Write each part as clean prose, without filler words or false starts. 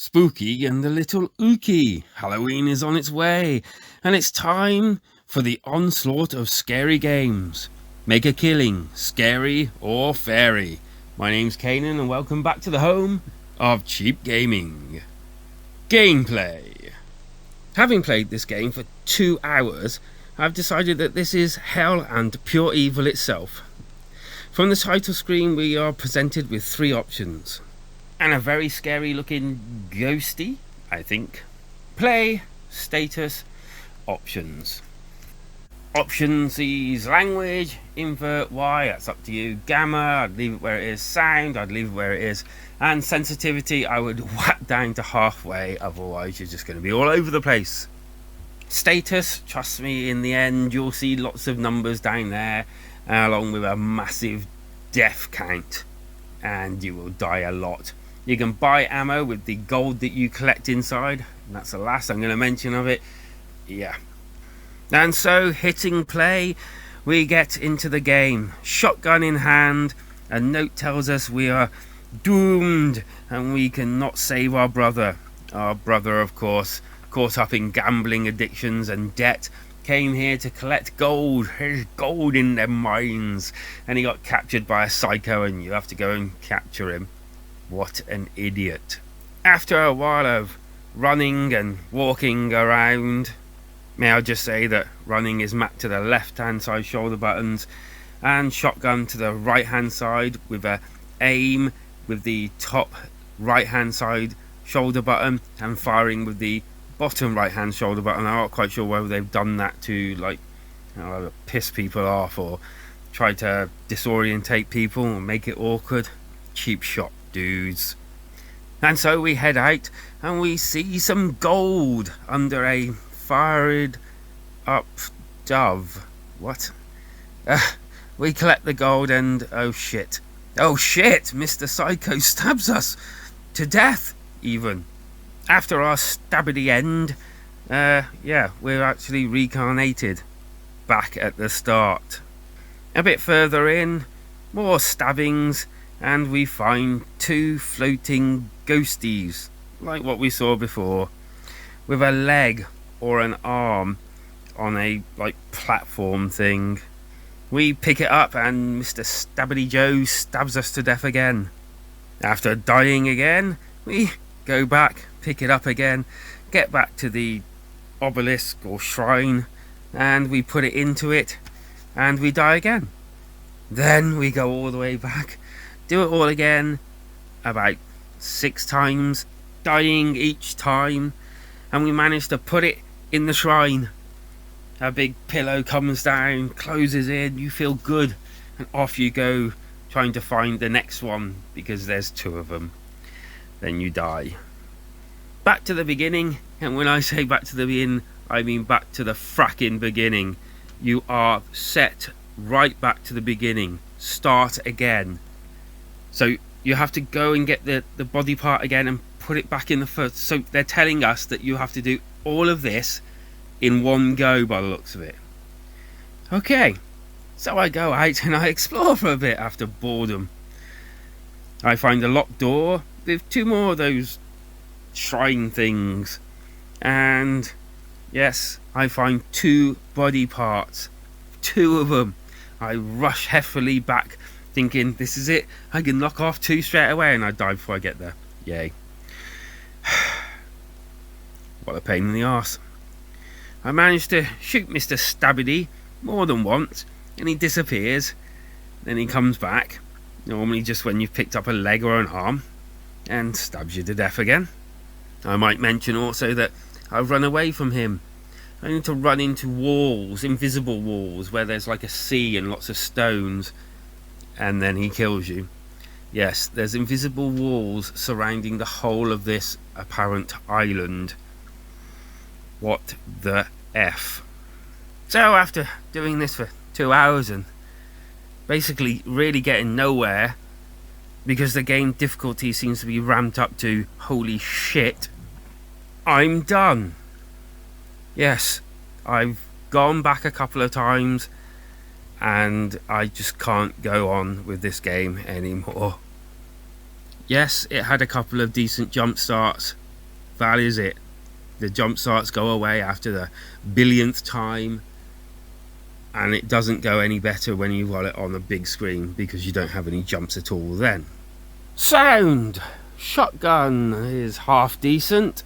Spooky and the Little Ookie. Halloween is on its way, and it's time for the onslaught of scary games. Make a killing, scary or fairy. My name's Kanan, and welcome back to the home of Cheap Gaming. Gameplay. Having played this game for 2 hours, I've decided that this is hell and pure evil itself. From the title screen, we are presented with 3 options. And a very scary looking ghosty, I think. Play, status, options. Options is language, invert Y, that's up to you. Gamma, I'd leave it where it is. Sound, I'd leave it where it is. And sensitivity, I would whack down to halfway, otherwise you're just going to be all over the place. Status, trust me, in the end you'll see lots of numbers down there, along with a massive death count, and you will die a lot. You can buy ammo with the gold that you collect inside, and that's the last I'm going to mention of it. Yeah. And so, hitting play, we get into the game. Shotgun in hand, a note tells us we are doomed and we cannot save our brother. Our brother, of course, caught up in gambling addictions and debt, came here to collect gold. There's gold in their mines. And he got captured by a psycho, and you have to go and capture him. What an idiot. After a while of running and walking around, may I just say that running is mapped to the left hand side shoulder buttons, and shotgun to the right hand side, with a aim with the top right hand side shoulder button, and firing with the bottom right hand shoulder button. I'm not quite sure whether they've done that to piss people off or try to disorientate people or make it awkward. Cheap shot dudes. And so we head out and we see some gold under a fired up dove. What? We collect the gold and oh shit, Mr. Psycho stabs us to death even. After our stabbity end, we're actually reincarnated back at the start. A bit further in, more stabbings, and we find 2 floating ghosties, like what we saw before, with a leg or an arm on a platform thing. We pick it up and Mr. Stabbity Joe stabs us to death again. After dying again, we go back, pick it up again, get back to the obelisk or shrine, and we put it into it, and we die again. Then we go all the way back, do it all again, about 6 times, dying each time, and we manage to put it in the shrine. A big pillow comes down, closes in, you feel good, and off you go, trying to find the next one, because there's 2 of them. Then you die. Back to the beginning, and when I say back to the beginning, I mean back to the fracking beginning. You are set right back to the beginning. Start again. So you have to go and get the body part again and put it back in the first. So they're telling us that you have to do all of this in one go by the looks of it. Okay, so I go out and I explore for a bit after boredom. I find a locked door with 2 more of those shrine things, and yes, I find 2 body parts, 2 of them. I rush heavily back, thinking this is it, I can knock off 2 straight away, and I die before I get there. Yay. What a pain in the arse. I managed to shoot Mr. Stabbity more than once, and he disappears. Then he comes back, normally just when you've picked up a leg or an arm, and stabs you to death again. I might mention also that I run away from him. I need to run into walls, invisible walls, where there's like a sea and lots of stones, and then he kills you. Yes, there's invisible walls surrounding the whole of this apparent island. What the F? So after doing this for 2 hours and basically really getting nowhere, because the game difficulty seems to be ramped up to holy shit, I'm done. Yes, I've gone back a couple of times and I just can't go on with this game anymore. Yes, it had a couple of decent jump starts, bad is it? The jump starts go away after the billionth time, and it doesn't go any better when you've got it on a big screen because you don't have any jumps at all then. Sound! Shotgun is half decent.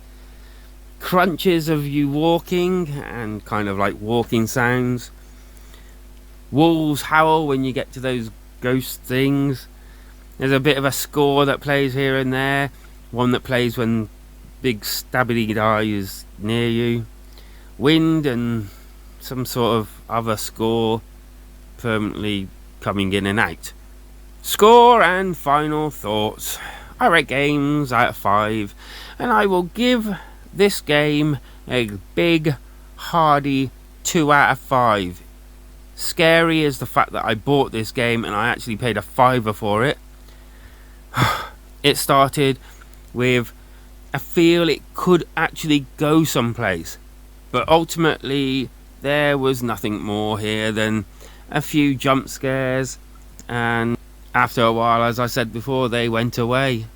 Crunches of you walking and kind of like walking sounds. Wolves howl when you get to those ghost things. There's a bit of a score that plays here and there. One that plays when big stabby guy is near you. Wind and some sort of other score permanently coming in and out. Score and final thoughts. I rate games out of 5, and I will give this game a big hearty 2 out of 5. Scary is the fact that I bought this game and I actually paid a £5 for it. It started with a feel it could actually go someplace, but ultimately there was nothing more here than a few jump scares, and after a while, as I said before, they went away.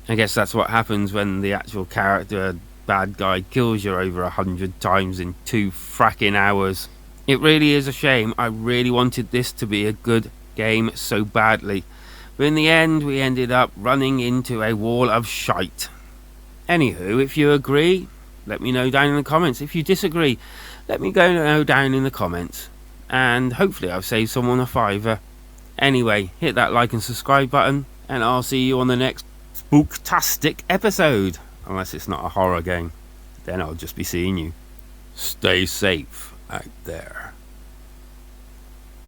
I guess that's what happens when the actual character bad guy kills you over 100 times in 2 fracking hours. It really is a shame. I really wanted this to be a good game so badly, but in the end we ended up running into a wall of shite. Anywho, if you agree, let me know down in the comments. If you disagree, let me know down in the comments, and hopefully I've saved someone a £5. Anyway, hit that like and subscribe button, and I'll see you on the next spooktastic episode. Unless it's not a horror game, then I'll just be seeing you. Stay safe out there.